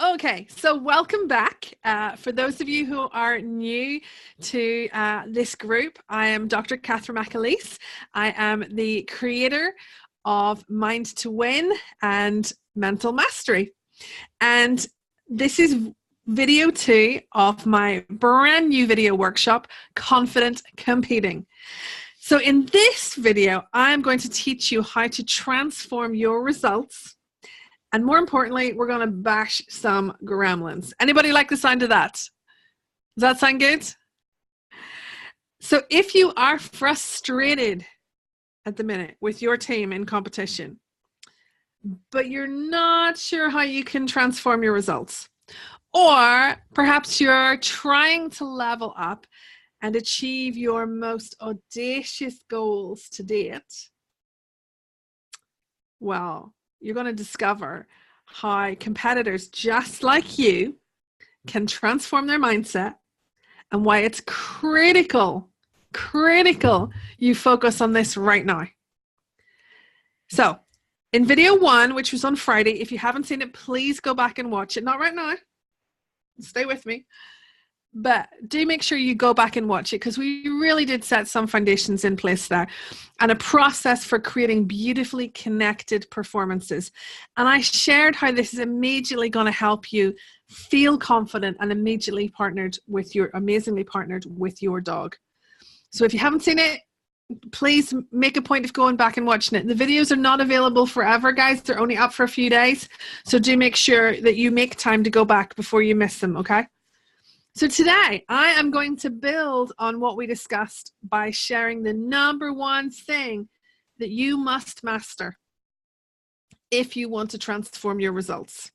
Okay, so welcome back. For those of you who are new to this group, I am Dr. Catherine McAleese. I am the creator of Mind to Win and Mental Mastery. And this is video 2 of my brand new video workshop, Confident Competing. So in this video, I'm going to teach you how to transform your results. And more importantly, we're going to bash some gremlins. Anybody like the sound of that? Does that sound good? So if you are frustrated at the minute with your team in competition, but you're not sure how you can transform your results, or perhaps you're trying to level up and achieve your most audacious goals to date, well, you're going to discover how competitors just like you can transform their mindset and why it's critical you focus on this right now. So in video 1, which was on Friday, if you haven't seen it, please go back and watch it. Not right now. Stay with me. But do make sure you go back and watch it, because we really did set some foundations in place there and a process for creating beautifully connected performances. And I shared how this is immediately going to help you feel confident and amazingly partnered with your dog. So if you haven't seen it, please make a point of going back and watching it. The videos are not available forever, guys. They're only up for a few days. So do make sure that you make time to go back before you miss them, okay? So today, I am going to build on what we discussed by sharing the number one thing that you must master if you want to transform your results.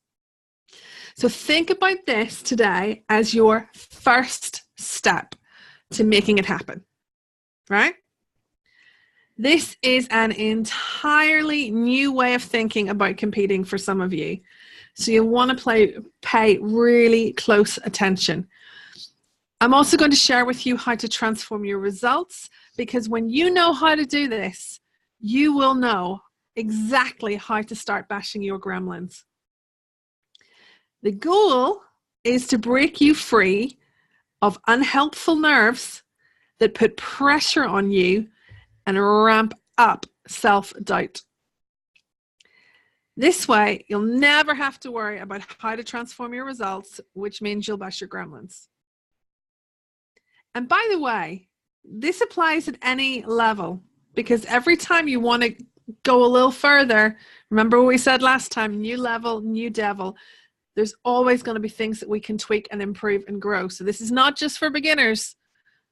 So think about this today as your first step to making it happen, right? This is an entirely new way of thinking about competing for some of you. So you want to pay really close attention. I'm also going to share with you how to transform your results, because when you know how to do this, you will know exactly how to start bashing your gremlins. The goal is to break you free of unhelpful nerves that put pressure on you and ramp up self-doubt. This way, you'll never have to worry about how to transform your results, which means you'll bash your gremlins. And by the way, this applies at any level, because every time you want to go a little further, remember what we said last time, new level, new devil, there's always going to be things that we can tweak and improve and grow. So this is not just for beginners,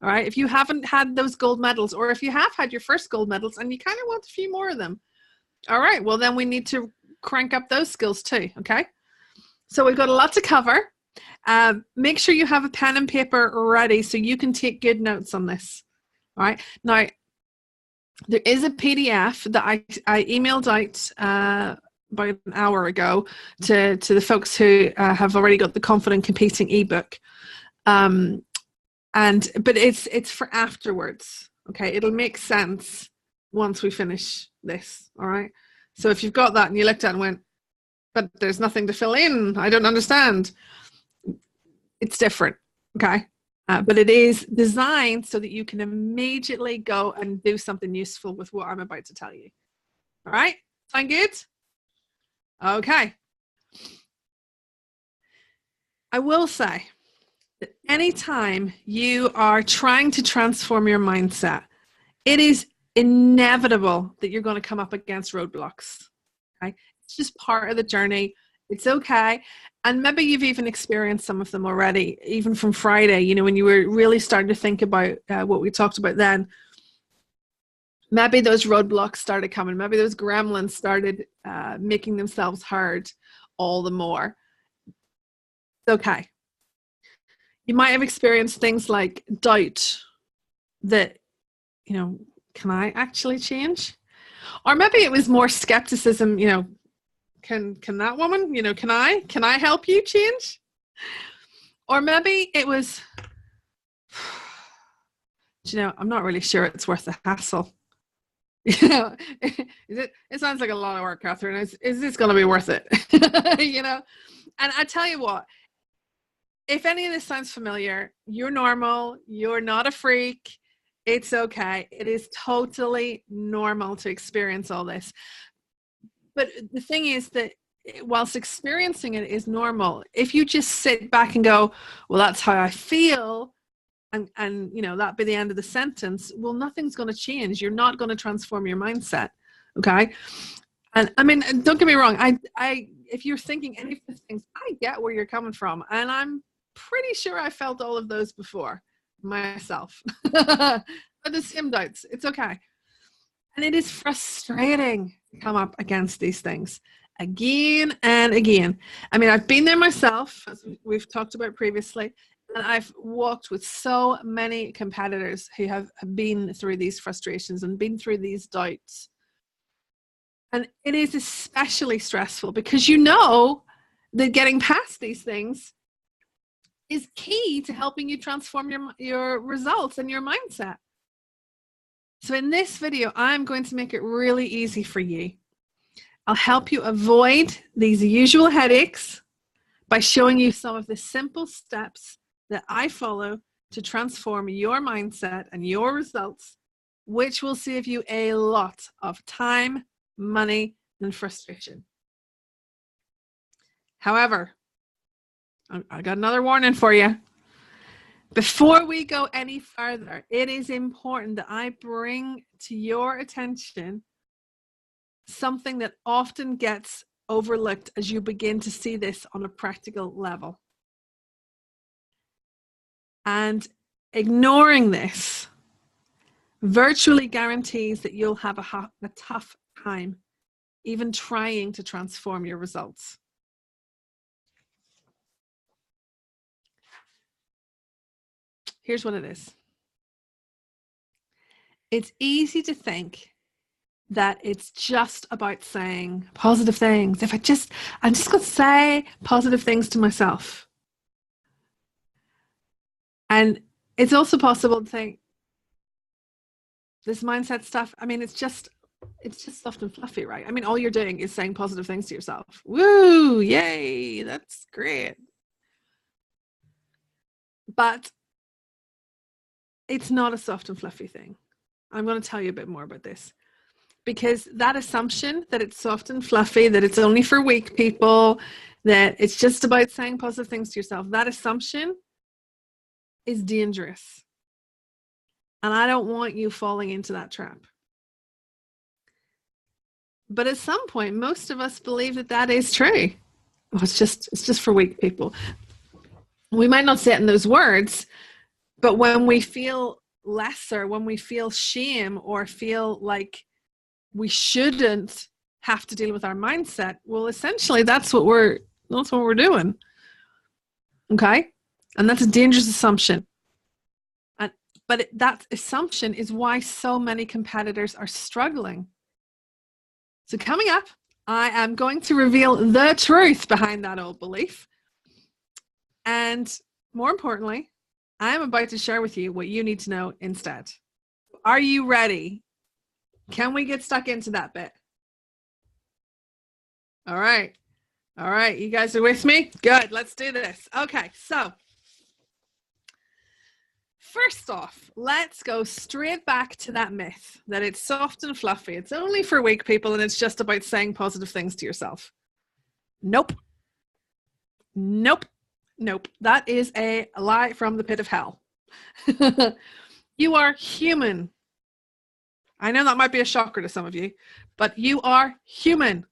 all right? If you haven't had those gold medals, or if you have had your first gold medals and you kind of want a few more of them, all right, well then we need to crank up those skills too, okay? So we've got a lot to cover. Make sure you have a pen and paper ready so you can take good notes on this. All right. Now, there is a PDF that I emailed out about an hour ago to the folks who have already got the Confident Competing ebook. But it's for afterwards. Okay. It'll make sense once we finish this. All right. So if you've got that and you looked at it and went, but there's nothing to fill in, I don't understand. It's different, okay? But it is designed so that you can immediately go and do something useful with what I'm about to tell you. All right? Sound good? Okay. I will say that anytime you are trying to transform your mindset, it is inevitable that you're going to come up against roadblocks, okay? It's just part of the journey. It's okay. And maybe you've even experienced some of them already, even from Friday, you know, when you were really starting to think about what we talked about then. Maybe those roadblocks started coming. Maybe those gremlins started making themselves heard all the more. It's okay. You might have experienced things like doubt that, you know, can I actually change? Or maybe it was more skepticism, you know, can that woman, you know, can I help you change? Or maybe it was, you know, I'm not really sure it's worth the hassle. You know, it sounds like a lot of work, Catherine. Is this going to be worth it? You know, And I tell you what, if any of this sounds familiar, you're normal. You're not a freak. It's okay. It is totally normal to experience all this. But the thing is that whilst experiencing it is normal, if you just sit back and go, well, that's how I feel, and you know, that be the end of the sentence, well, nothing's going to change. You're not going to transform your mindset. Okay. And I mean, don't get me wrong. I, if you're thinking any of these things, I get where you're coming from. And I'm pretty sure I felt all of those before myself. But the same doubts. It's okay. And it is frustrating to come up against these things again and again. I mean, I've been there myself, as we've talked about previously, and I've walked with so many competitors who have been through these frustrations and been through these doubts. And it is especially stressful because you know that getting past these things is key to helping you transform your results and your mindset. So in this video, I'm going to make it really easy for you. I'll help you avoid these usual headaches by showing you some of the simple steps that I follow to transform your mindset and your results, which will save you a lot of time, money, and frustration. However, I got another warning for you. Before we go any further, it is important that I bring to your attention something that often gets overlooked as you begin to see this on a practical level. And ignoring this virtually guarantees that you'll have a tough time even trying to transform your results. Here's what it is. It's easy to think that it's just about saying positive things. I'm just going to say positive things to myself. And it's also possible to think this mindset stuff, I mean, it's just soft and fluffy, right? I mean, all you're doing is saying positive things to yourself. Woo, yay, that's great. But it's not a soft and fluffy thing. I'm going to tell you a bit more about this. Because that assumption that it's soft and fluffy, that it's only for weak people, that it's just about saying positive things to yourself, that assumption is dangerous. And I don't want you falling into that trap. But at some point, most of us believe that that is true. Oh, it's just for weak people. We might not say it in those words, but when we feel lesser, when we feel shame or feel like we shouldn't have to deal with our mindset, well, essentially that's what we're doing. Okay? And that's a dangerous assumption. But that assumption is why so many competitors are struggling. So coming up, I am going to reveal the truth behind that old belief. And more importantly, I am about to share with you what you need to know instead. Are you ready? Can we get stuck into that bit? All right. All right. You guys are with me? Good. Let's do this. Okay. So first off, let's go straight back to that myth that it's soft and fluffy. It's only for weak people and it's just about saying positive things to yourself. Nope. Nope. Nope. That is a lie from the pit of hell. You are human. I know that might be a shocker to some of you, but you are human.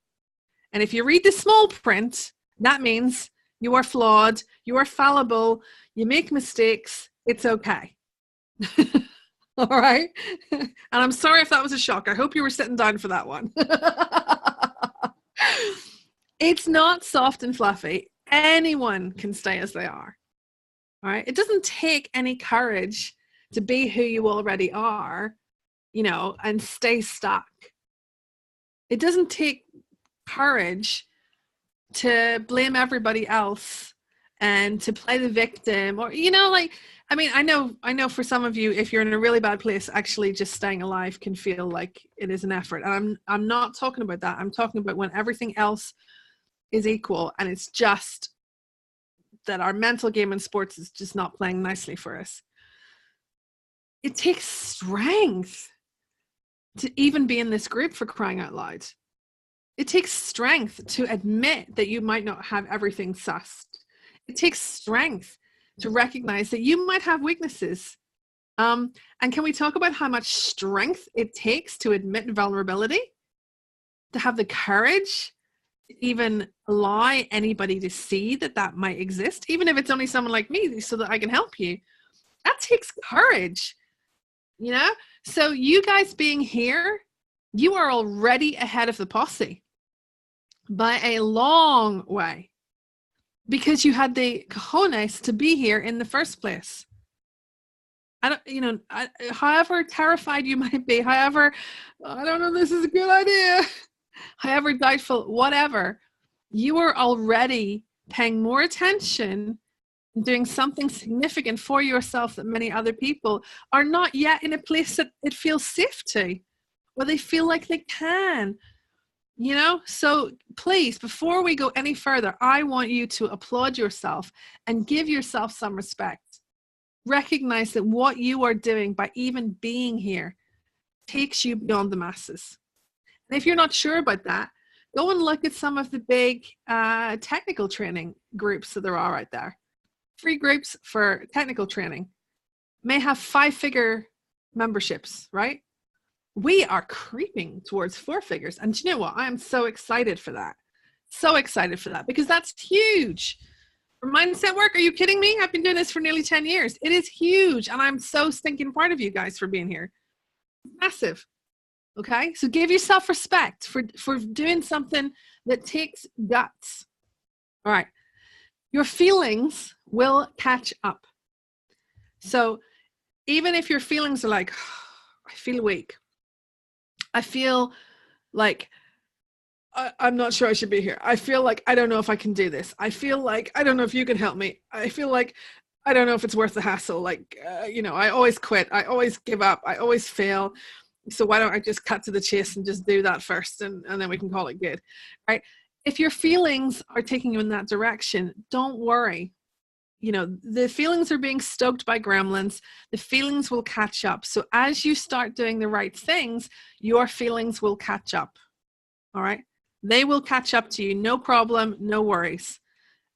And if you read the small print, that means you are flawed, you are fallible, you make mistakes, it's okay. All right? And I'm sorry if that was a shock. I hope you were sitting down for that one. It's not soft and fluffy. Anyone can stay as they are. All right? It doesn't take any courage to be who you already are, you know, and stay stuck. It doesn't take courage to blame everybody else and to play the victim, or, you know, like, I mean, I know for some of you, if you're in a really bad place, actually just staying alive can feel like it is an effort. And I'm not talking about that. I'm talking about when everything else is equal and it's just that our mental game in sports is just not playing nicely for us. It takes strength to even be in this group, for crying out loud. It takes strength to admit that you might not have everything sussed. It takes strength to recognize that you might have weaknesses. And can we talk about how much strength it takes to admit vulnerability? To have the courage to even allow anybody to see that that might exist, even if it's only someone like me, so that I can help you. That takes courage. You know, so you guys being here, you are already ahead of the posse by a long way, because you had the cojones to be here in the first place. I don't, you know, however terrified you might be, however, I don't know, this is a good idea, however doubtful, whatever, you are already paying more attention, doing something significant for yourself that many other people are not yet in a place that it feels safe to, or they feel like they can, you know? So please, before we go any further, I want you to applaud yourself and give yourself some respect. Recognize that what you are doing by even being here takes you beyond the masses. And if you're not sure about that, go and look at some of the big technical training groups that there are out there. Free groups for technical training may have 5-figure memberships, right? We are creeping towards 4 figures. And do you know what? I am so excited for that. So excited for that, because that's huge. For mindset work, are you kidding me? I've been doing this for nearly 10 years. It is huge. And I'm so stinking proud of you guys for being here. Massive. Okay? So give yourself respect for doing something that takes guts. All right. Your feelings will catch up. So even if your feelings are like, oh, I feel weak, I feel like I'm not sure I should be here, I feel like I don't know if I can do this, I feel like I don't know if you can help me, I feel like I don't know if it's worth the hassle, like you know, I always quit, I always give up, I always fail, so why don't I just cut to the chase and just do that first, and then we can call it good, right? If your feelings are taking you in that direction, don't worry. You know, the feelings are being stoked by gremlins. The feelings will catch up. So as you start doing the right things, your feelings will catch up. All right? They will catch up to you. No problem. No worries.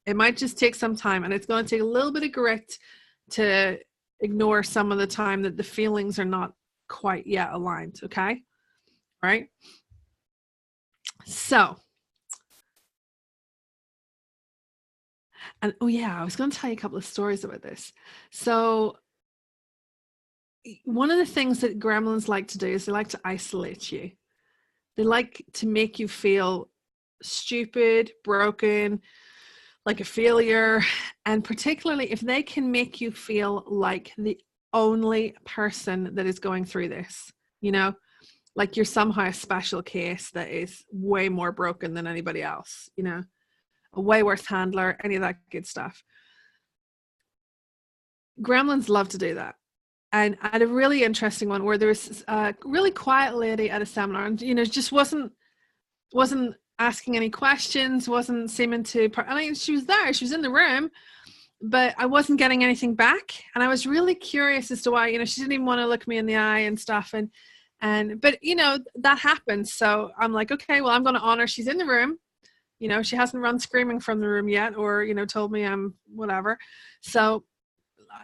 It might just take some time, and it's going to take a little bit of grit to ignore some of the time that the feelings are not quite yet aligned. Okay? All right? So, and oh yeah, I was going to tell you a couple of stories about this. So one of the things that gremlins like to do is they like to isolate you. They like to make you feel stupid, broken, like a failure. And particularly if they can make you feel like the only person that is going through this, you know, like you're somehow a special case that is way more broken than anybody else, you know, a way worse handler, any of that good stuff. Gremlins love to do that. And I had a really interesting one where there was a really quiet lady at a seminar, and you know, just wasn't asking any questions, wasn't seeming to. I mean, she was there, she was in the room, but I wasn't getting anything back, and I was really curious as to why. You know, she didn't even want to look me in the eye and stuff, and but you know, that happens. So I'm like, okay, well, I'm going to honor she's in the room. You know, she hasn't run screaming from the room yet, or, you know, told me I'm whatever. So,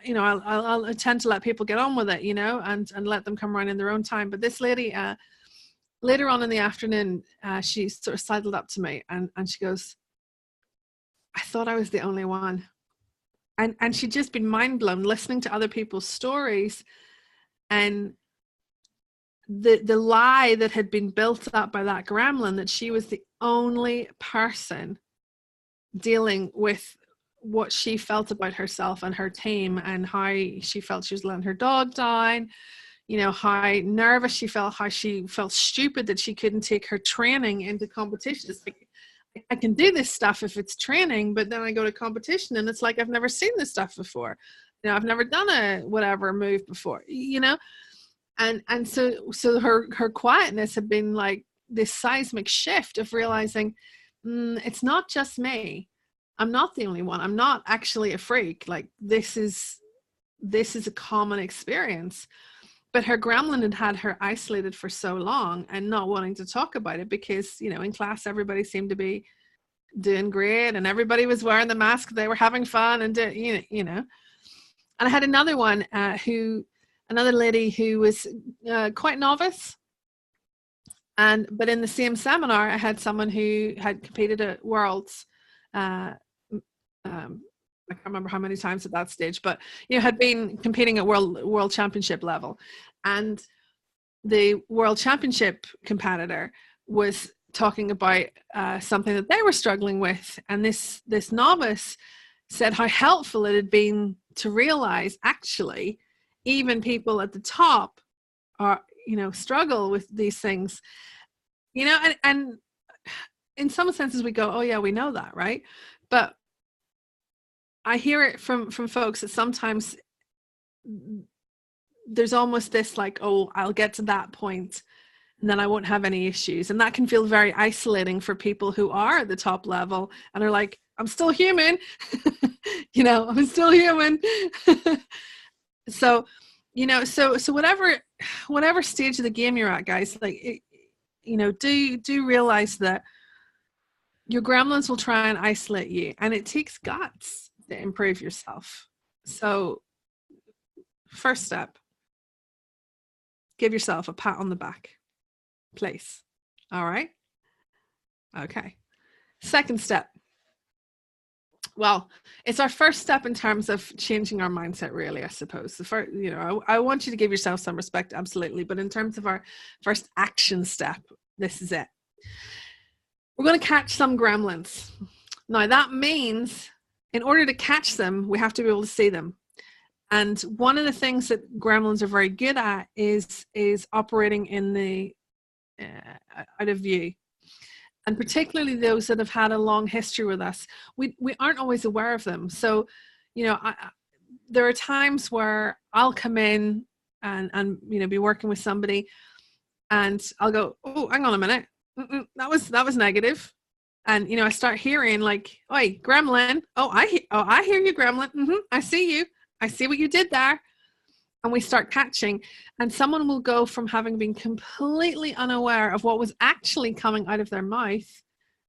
you know, I'll tend to let people get on with it, you know, and let them come around in their own time. But this lady, later on in the afternoon, she sort of sidled up to me and she goes, I thought I was the only one. And she'd just been mind blown listening to other people's stories, and the lie that had been built up by that gremlin that she was the only person dealing with what she felt about herself and her team, and how she felt she was letting her dog down, you know, how nervous she felt, how she felt stupid that she couldn't take her training into competitions. Like, I can do this stuff if it's training, but then I go to competition and it's like I've never seen this stuff before. You know, I've never done a whatever move before, you know. And so her quietness had been like this seismic shift of realizing it's not just me. I'm not the only one. I'm not actually a freak. Like, this is a common experience. But her gremlin had had her isolated for so long and not wanting to talk about it because, you know, in class, everybody seemed to be doing great and everybody was wearing the mask. They were having fun and, you know. And I had another one another lady who was quite novice. But in the same seminar, I had someone who had competed at Worlds. I can't remember how many times at that stage, but, you know, had been competing at world championship level. And the world championship competitor was talking about something that they were struggling with. And this novice said how helpful it had been to realize, actually, even people at the top are, you know, struggle with these things, you know, and in some senses we go, oh yeah, we know that, right? But I hear it from folks that sometimes there's almost this like, oh, I'll get to that point and then I won't have any issues. And that can feel very isolating for people who are at the top level and are like, I'm still human, you know, I'm still human. So, you know, so whatever stage of the game you're at, guys, like, you know, do realize that your gremlins will try and isolate you, and it takes guts to improve yourself. So, first step, give yourself a pat on the back, please. All right. Okay. Second step. Well, it's our first step in terms of changing our mindset, really, I suppose. The first, you know, I want you to give yourself some respect, absolutely. But in terms of our first action step, this is it. We're going to catch some gremlins. Now, that means in order to catch them, we have to be able to see them. And one of the things that gremlins are very good at is operating in the out of view. And particularly those that have had a long history with us, we aren't always aware of them. So, you know, there are times where I'll come in and you know, be working with somebody, and I'll go, oh, hang on a minute, that was negative, and you know, I start hearing like, oi, gremlin, I hear you, gremlin, I see you, I see what you did there. And we start catching, and someone will go from having been completely unaware of what was actually coming out of their mouth,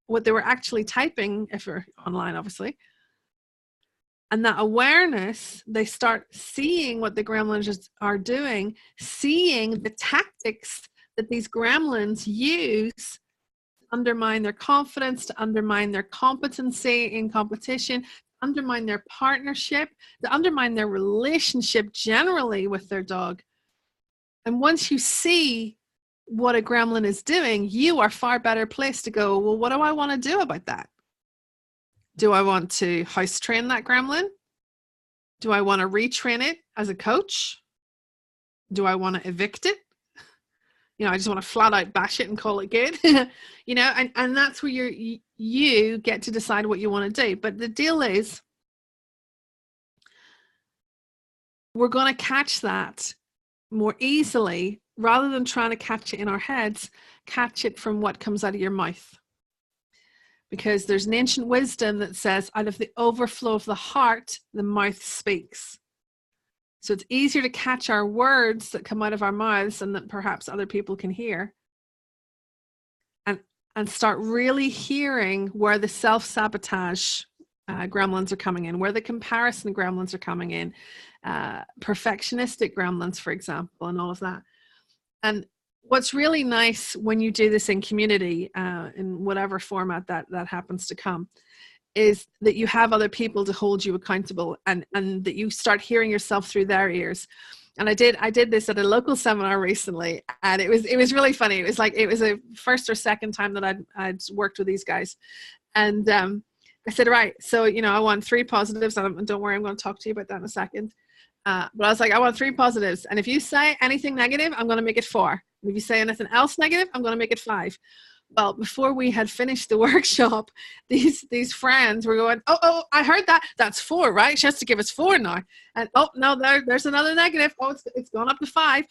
what they were actually typing, if you're online, obviously. And that awareness, they start seeing what the gremlins are doing, seeing the tactics that these gremlins use to undermine their confidence, to undermine their competency in competition, undermine their partnership, to undermine their relationship generally with their dog. And once you see what a gremlin is doing, you are far better placed to go, well, what do I want to do about that? Do I want to house train that gremlin? Do I want to retrain it as a coach? Do I want to evict it? You know, I just want to flat out bash it and call it good. You know, and that's where you get to decide what you want to do. But the deal is, we're going to catch that more easily rather than trying to catch it in our heads. Catch it from what comes out of your mouth. Because there's an ancient wisdom that says, out of the overflow of the heart, the mouth speaks. So it's easier to catch our words that come out of our mouths and that perhaps other people can hear, and start really hearing where the self-sabotage gremlins are coming in, where the comparison gremlins are coming in, perfectionistic gremlins, for example, and all of that. And what's really nice when you do this in community, in whatever format that happens to come, is that you have other people to hold you accountable, and that you start hearing yourself through their ears. And I did this at a local seminar recently, and it was really funny. It was like, it was a first or second time that I'd worked with these guys. And I said, right, so, you know, I want 3 positives, and don't worry, I'm going to talk to you about that in a second. But I was like, I want 3 positives. And if you say anything negative, I'm going to make it 4. And if you say anything else negative, I'm going to make it 5. Well, before we had finished the workshop, these friends were going, oh, I heard that. That's 4, right? She has to give us 4 now. And oh no, there's another negative. Oh, it's gone up to 5.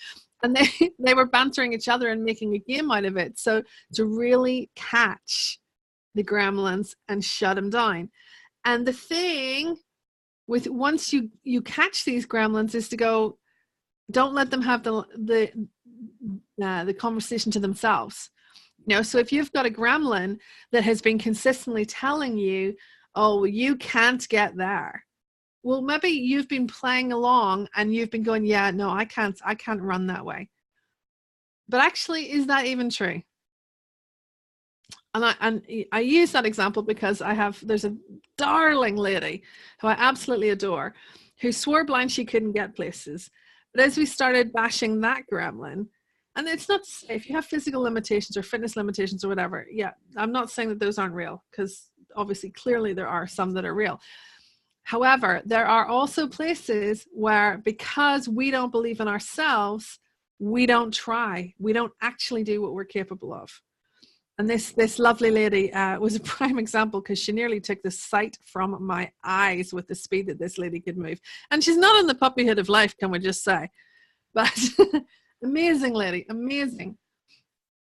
And they were bantering each other and making a game out of it. So to really catch the gremlins and shut them down. And the thing with once you catch these gremlins is to go, don't let them have the conversation to themselves. You know, so if you've got a gremlin that has been consistently telling you, oh, you can't get there. Well, maybe you've been playing along and you've been going, yeah, no, I can't run that way. But actually, is that even true? And I use that example because there's a darling lady who I absolutely adore, who swore blind she couldn't get places. But as we started bashing that gremlin, and it's not to say if you have physical limitations or fitness limitations or whatever, yeah, I'm not saying that those aren't real, because obviously clearly there are some that are real. However, there are also places where, because we don't believe in ourselves, we don't try. We don't actually do what we're capable of. And this lovely lady was a prime example, because she nearly took the sight from my eyes with the speed that this lady could move. And she's not in the puppyhood of life, can we just say. But amazing lady, amazing.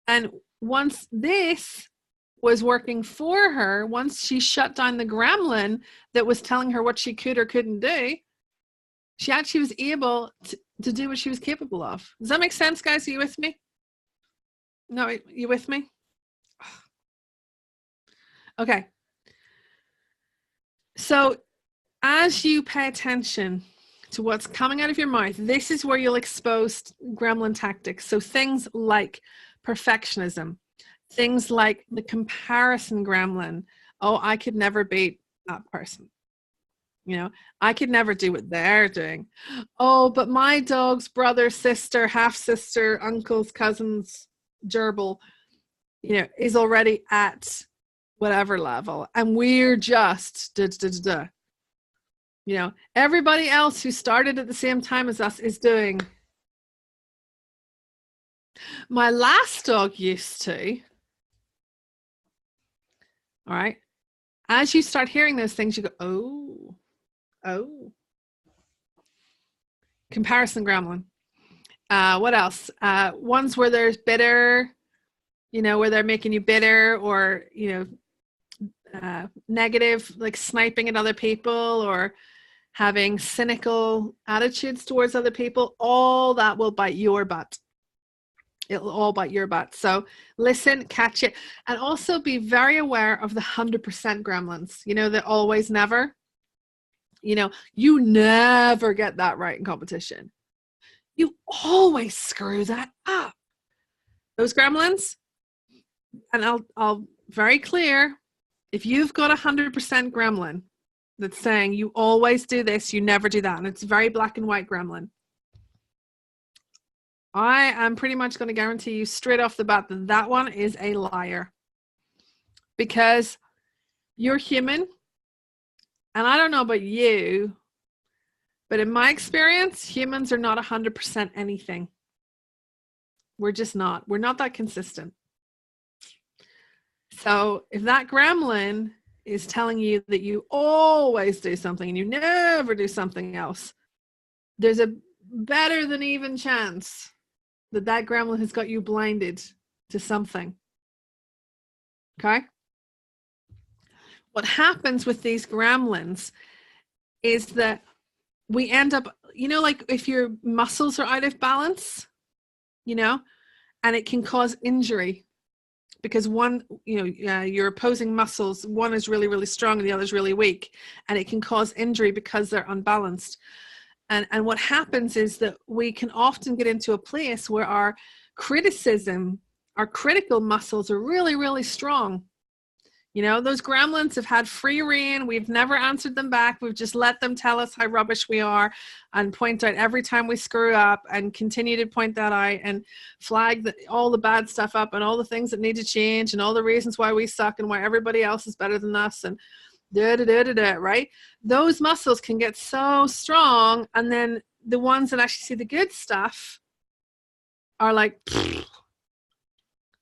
And once this was working for her, once she shut down the gremlin that was telling her what she could or couldn't do, she actually was able to do what she was capable of. Does that make sense, guys? Are you with me? No, are you with me? Okay. So as you pay attention to what's coming out of your mouth, this is where you'll expose gremlin tactics. So things like perfectionism, things like the comparison gremlin. Oh, I could never beat that person. You know, I could never do what they're doing. Oh, but my dog's brother, sister, half sister, uncles, cousins, gerbil, you know, is already at whatever level, and we're just you know, everybody else who started at the same time as us is doing. My last dog used to. All right, as you start hearing those things, you go, oh, comparison gremlin. What else? Ones where there's bitter, you know, where they're making you bitter, or, you know, negative, like sniping at other people or having cynical attitudes towards other people. All that will bite your butt. It'll all bite your butt. So listen, catch it, and also be very aware of the 100% gremlins. You know, the always never. You know, you never get that right in competition. You always screw that up. Those gremlins, and I'll very clear, if you've got 100% gremlin that's saying you always do this, you never do that, and it's very black and white gremlin, I am pretty much going to guarantee you straight off the bat that that one is a liar. Because you're human, and I don't know about you, but in my experience, humans are not 100% anything. We're just not. We're not that consistent. So if that gremlin is telling you that you always do something and you never do something else, there's a better than even chance that that gremlin has got you blinded to something. Okay? What happens with these gremlins is that we end up, you know, like if your muscles are out of balance, you know, and it can cause injury. Because one, you know, your opposing muscles, one is really, really strong and the other is really weak, and it can cause injury because they're unbalanced. And what happens is that we can often get into a place where our criticism, our critical muscles are really, really strong. You know, those gremlins have had free reign. We've never answered them back. We've just let them tell us how rubbish we are and point out every time we screw up, and continue to point that out and flag all the bad stuff up and all the things that need to change and all the reasons why we suck and why everybody else is better than us and right? Those muscles can get so strong, and then the ones that actually see the good stuff are like,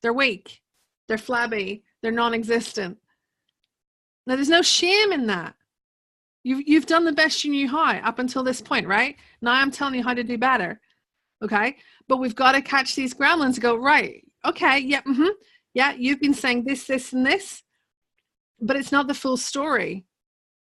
they're weak, they're flabby, they're non-existent. Now, there's no shame in that. You've done the best you knew how up until this point, right? Now I'm telling you how to do better, okay? But we've got to catch these gremlins and go, right, okay, yeah, yeah, you've been saying this, this, and this, but it's not the full story.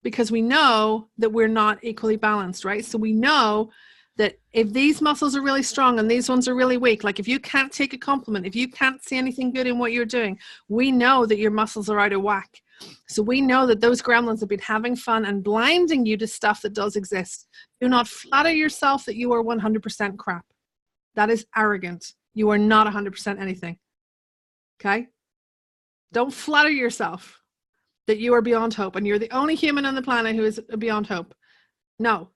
because we know that we're not equally balanced, right? So we know that if these muscles are really strong and these ones are really weak, like if you can't take a compliment, if you can't see anything good in what you're doing, we know that your muscles are out of whack. So we know that those gremlins have been having fun and blinding you to stuff that does exist. Do not flatter yourself that you are 100% crap. That is arrogant. You are not 100% anything. Okay? Don't flatter yourself that you are beyond hope and you're the only human on the planet who is beyond hope. No.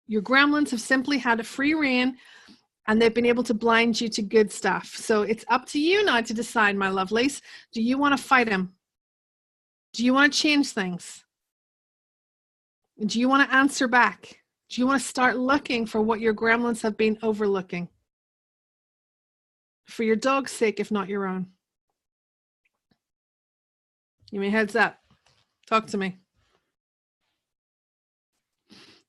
Your gremlins have simply had a free rein and they've been able to blind you to good stuff. So it's up to you now to decide, my lovelies. Do you want to fight him? Do you want to change things? Do you want to answer back? Do you want to start looking for what your gremlins have been overlooking? For your dog's sake, if not your own. Give me a heads up. Talk to me.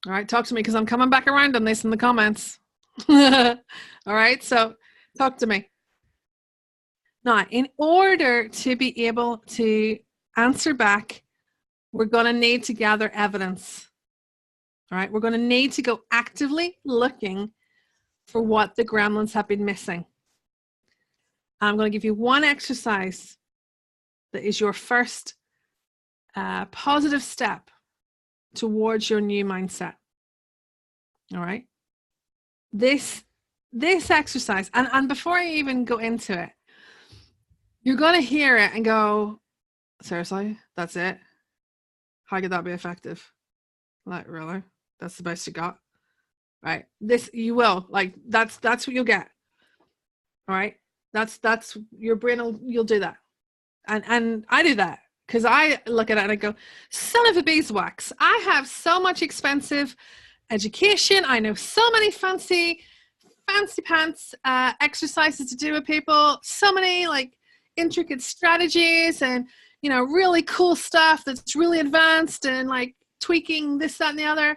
All right, talk to me because I'm coming back around on this in the comments. All right, so talk to me. Now, in order to be able to answer back, we're going to need to gather evidence. All right, we're going to need to go actively looking for what the gremlins have been missing. I'm going to give you one exercise that is your first positive step towards your new mindset. All right. This exercise, and before I even go into it, you're going to hear it and go, seriously, that's it? How could that be effective? Like, really? That's the best you got? Right. This, you will, like, that's what you'll get. All right. That's your brain you'll do that. And I do that because I look at it and I go, son of a beeswax, I have so much expensive education. I know so many fancy pants exercises to do with people, so many like intricate strategies and, you know, really cool stuff that's really advanced and like tweaking this, that, and the other.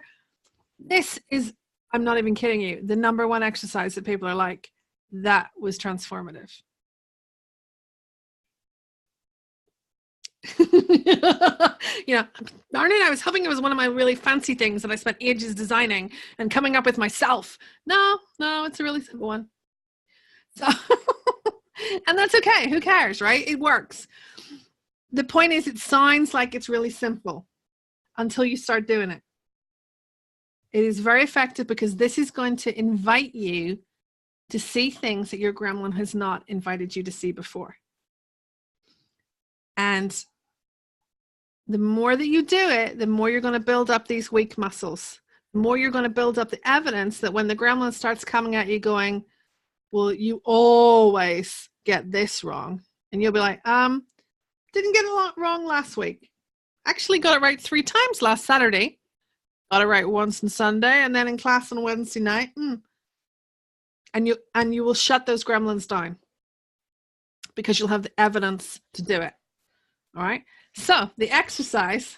This is, I'm not even kidding you, the number one exercise that people are like, that was transformative. You know, darn it, I was hoping it was one of my really fancy things that I spent ages designing and coming up with myself. No, it's a really simple one. So, and that's okay. Who cares, right? It works. The point is, it sounds like it's really simple until you start doing it. It is very effective because this is going to invite you to see things that your gremlin has not invited you to see before. And the more that you do it, the more you're going to build up these weak muscles. The more you're going to build up the evidence that when the gremlin starts coming at you going, well, you always get this wrong. And you'll be like, didn't get a lot wrong last week. Actually got it right 3 times last Saturday. Got it right once on Sunday and then in class on Wednesday night. And you will shut those gremlins down because you'll have the evidence to do it. All right. So the exercise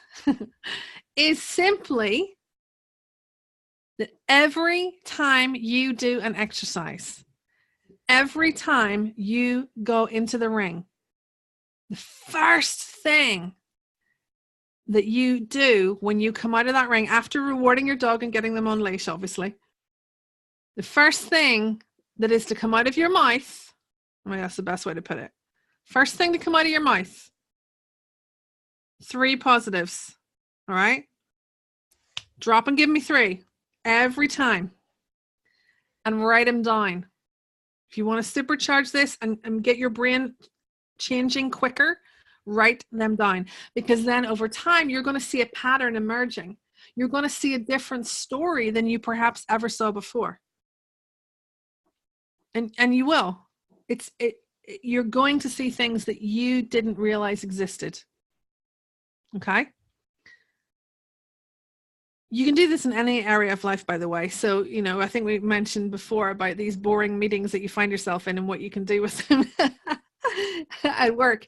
is simply that every time you do an exercise, every time you go into the ring, the first thing that you do when you come out of that ring, after rewarding your dog and getting them on leash, obviously, the first thing that is to come out of your mouth, I mean, that's the best way to put it. First thing to come out of your mouth, 3 positives. All right. Drop and give me 3 every time and write them down. If you want to supercharge this and get your brain changing quicker, write them down, because then over time, you're going to see a pattern emerging. You're going to see a different story than you perhaps ever saw before. And you will. You're going to see things that you didn't realize existed. Okay. You can do this in any area of life, by the way. So, you know, I think we mentioned before about these boring meetings that you find yourself in and what you can do with them at work.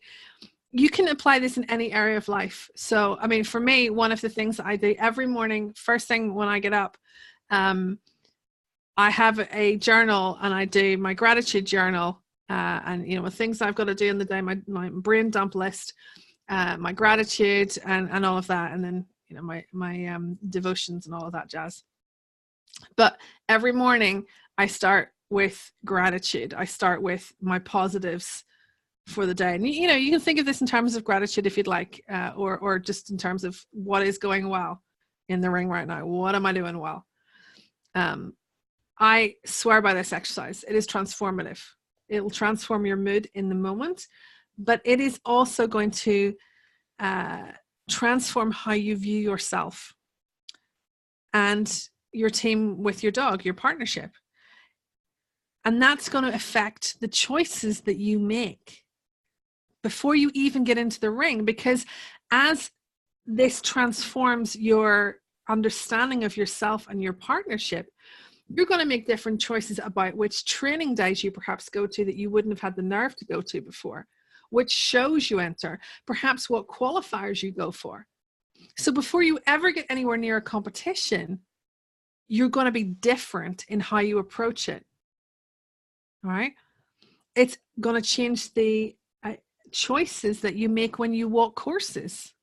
You can apply this in any area of life. So, I mean, for me, one of the things that I do every morning, first thing when I get up, I have a journal and I do my gratitude journal. And, you know, things I've got to do in the day, my brain dump list, my gratitude and all of that. And then my devotions and all of that jazz. But every morning I start with gratitude. I start with my positives for the day. And you can think of this in terms of gratitude if you'd like, or just in terms of what is going well in the ring right now. What am I doing well? I swear by this exercise. It is transformative. It will transform your mood in the moment, but it is also going to transform how you view yourself and your team with your dog, your partnership. And that's going to affect the choices that you make before you even get into the ring, because as this transforms your understanding of yourself and your partnership, you're going to make different choices about which training days you perhaps go to that you wouldn't have had the nerve to go to before, which shows you enter, perhaps what qualifiers you go for. So before you ever get anywhere near a competition, you're going to be different in how you approach it. All right? It's going to change the choices that you make when you walk courses.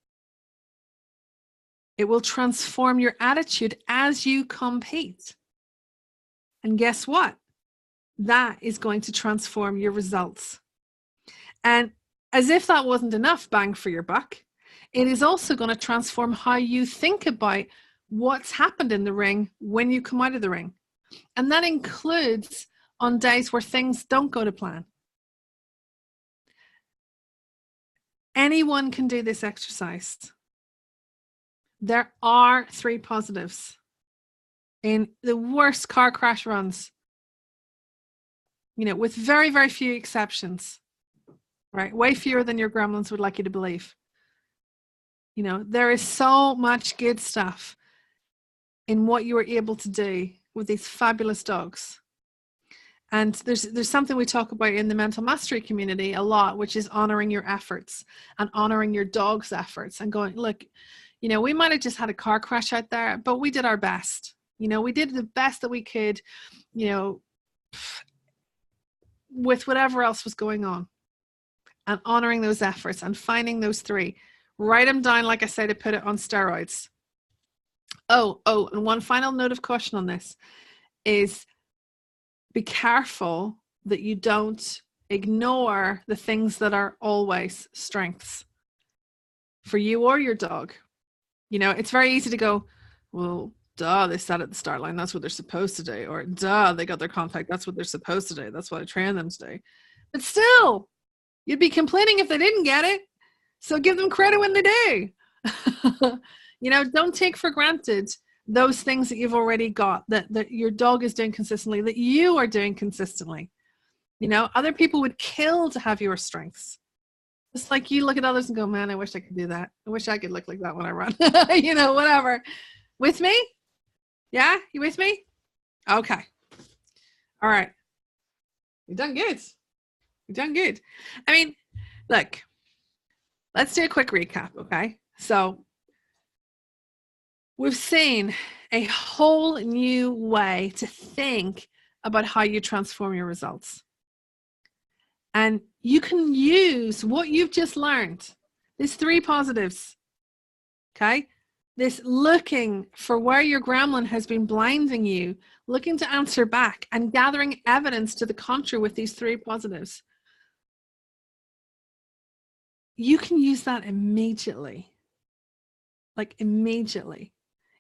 It will transform your attitude as you compete. And guess what? That is going to transform your results. And as if that wasn't enough bang for your buck, it is also going to transform how you think about what's happened in the ring when you come out of the ring. And that includes on days where things don't go to plan. Anyone can do this exercise. There are 3 positives in the worst car crash runs, with very, very few exceptions, right? Way fewer than your gremlins would like you to believe. There is so much good stuff in what you were able to do with these fabulous dogs. And there's something we talk about in the mental mastery community a lot, which is honoring your efforts and honoring your dog's efforts and going, look, we might have just had a car crash out there, but we did our best. We did the best that we could, with whatever else was going on, and honoring those efforts and finding those 3. Write them down, like I say, to put it on steroids. Oh, and one final note of caution on this is be careful that you don't ignore the things that are always strengths for you or your dog. It's very easy to go, well, duh, they sat at the start line. That's what they're supposed to do. Or duh, they got their contact. That's what they're supposed to do. That's what I train them to do. But still, you'd be complaining if they didn't get it. So give them credit when they do. Don't take for granted those things that you've already got, that your dog is doing consistently, that you are doing consistently. Other people would kill to have your strengths. It's like you look at others and go, man, I wish I could do that. I wish I could look like that when I run. Whatever. With me? Yeah? You with me? Okay. All right. You've done good. You've done good. I mean, look, let's do a quick recap, okay? So we've seen a whole new way to think about how you transform your results. And you can use what you've just learned. There's 3 positives, okay? This looking for where your gremlin has been blinding you, looking to answer back and gathering evidence to the contrary with these 3 positives. You can use that immediately. Like immediately.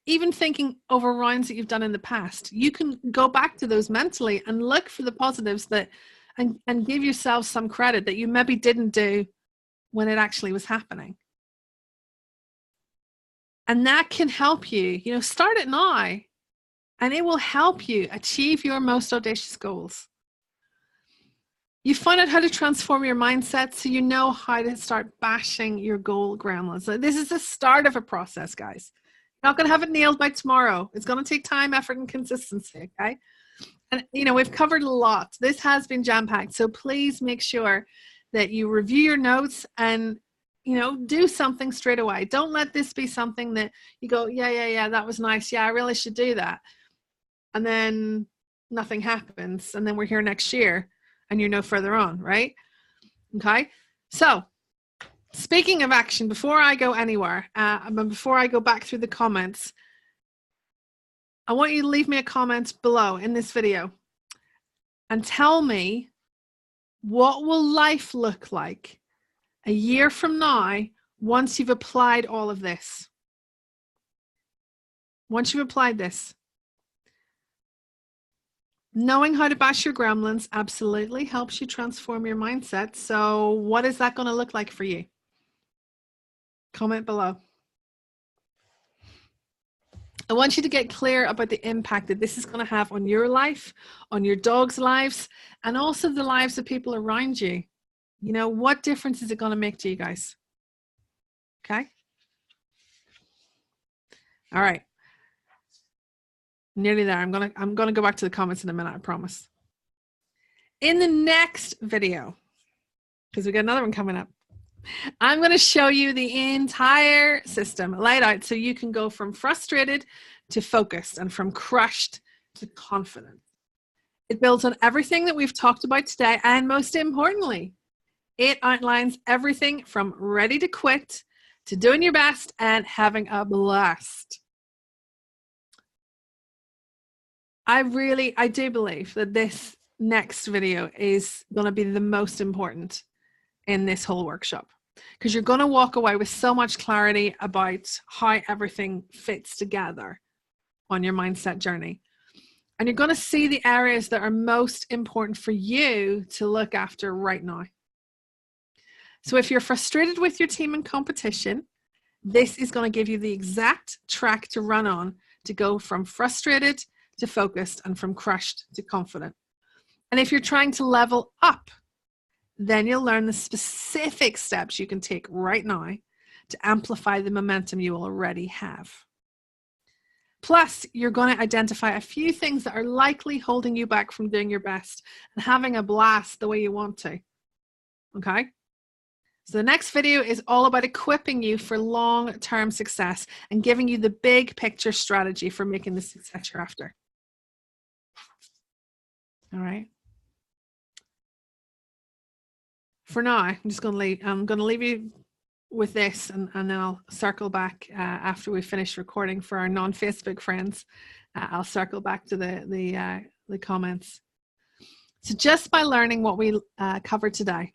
Even thinking over rounds that you've done in the past, you can go back to those mentally and look for the positives and give yourself some credit that you maybe didn't do when it actually was happening. And that can help you, start it now, and it will help you achieve your most audacious goals. You find out how to transform your mindset so you know how to start bashing your goal gremlins. So this is the start of a process, guys. You're not going to have it nailed by tomorrow. It's going to take time, effort, and consistency, okay? And, we've covered a lot. This has been jam-packed. So please make sure that you review your notes and, do something straight away. Don't let this be something that you go, yeah, that was nice. Yeah, I really should do that. And then nothing happens. And then we're here next year and you're no further on, right? Okay. So Speaking of action, before I go anywhere, before I go back through the comments, I want you to leave me a comment below in this video and tell me, what will life look like a year from now once you've applied all of this? Once you've applied this. Knowing how to bash your gremlins absolutely helps you transform your mindset. So what is that going to look like for you? Comment below. I want you to get clear about the impact that this is going to have on your life, on your dog's lives, and also the lives of people around you. You know, what difference is it going to make to you guys? Okay. All right. Nearly there. I'm gonna go back to the comments in a minute, I promise. In the next video, because we got another one coming up, I'm going to show you the entire system laid out so you can go from frustrated to focused and from crushed to confident. It builds on everything that we've talked about today, and most importantly, it outlines everything from ready to quit to doing your best and having a blast. I do believe that this next video is going to be the most important in this whole workshop, because you're going to walk away with so much clarity about how everything fits together on your mindset journey. And you're going to see the areas that are most important for you to look after right now. So if you're frustrated with your team in competition, this is going to give you the exact track to run on to go from frustrated to focused and from crushed to confident. And if you're trying to level up, then you'll learn the specific steps you can take right now to amplify the momentum you already have. Plus, you're going to identify a few things that are likely holding you back from doing your best and having a blast the way you want to. Okay? So the next video is all about equipping you for long-term success and giving you the big picture strategy for making the success you're after. All right. For now, I'm going to leave you with this, and then I'll circle back after we finish recording for our non-Facebook friends. I'll circle back to the comments. So just by learning what we covered today,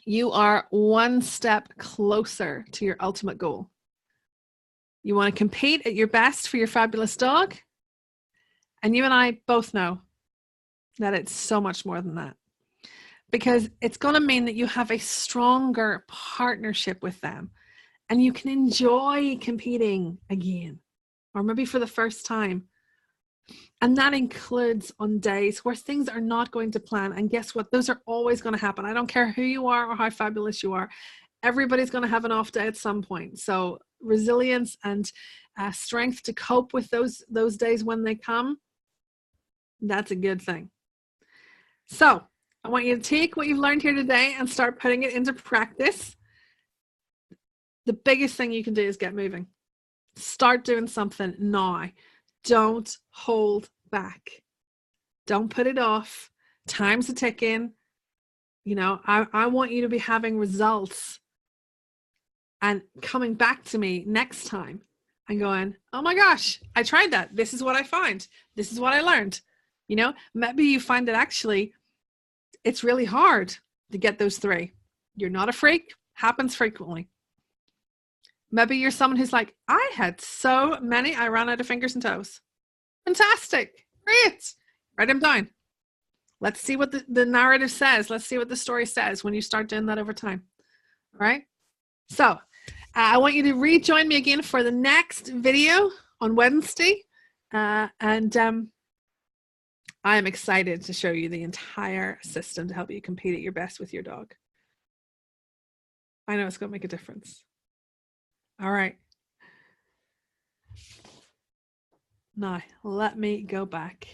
you are one step closer to your ultimate goal. You want to compete at your best for your fabulous dog, and you and I both know that it's so much more than that, because it's going to mean that you have a stronger partnership with them and you can enjoy competing again, or maybe for the first time. And that includes on days where things are not going to plan. And guess what? Those are always going to happen. I don't care who you are or how fabulous you are. Everybody's going to have an off day at some point. So resilience and strength to cope with those days when they come, that's a good thing. So I want you to take what you've learned here today and start putting it into practice. The biggest thing you can do is get moving. Start doing something now. Don't hold back. Don't put it off. Time's a ticking. You know, I want you to be having results and coming back to me next time and going, oh my gosh, I tried that. This is what I find. This is what I learned. You know, maybe you find that actually it's really hard to get those three. You're not a freak. Happens frequently. Maybe you're someone who's like, I had so many, I ran out of fingers and toes. Fantastic. Great. Write them down. Let's see what the narrative says. Let's see what the story says when you start doing that over time. All right. So I want you to rejoin me again for the next video on Wednesday. I am excited to show you the entire system to help you compete at your best with your dog. I know it's going to make a difference. All right. Now, let me go back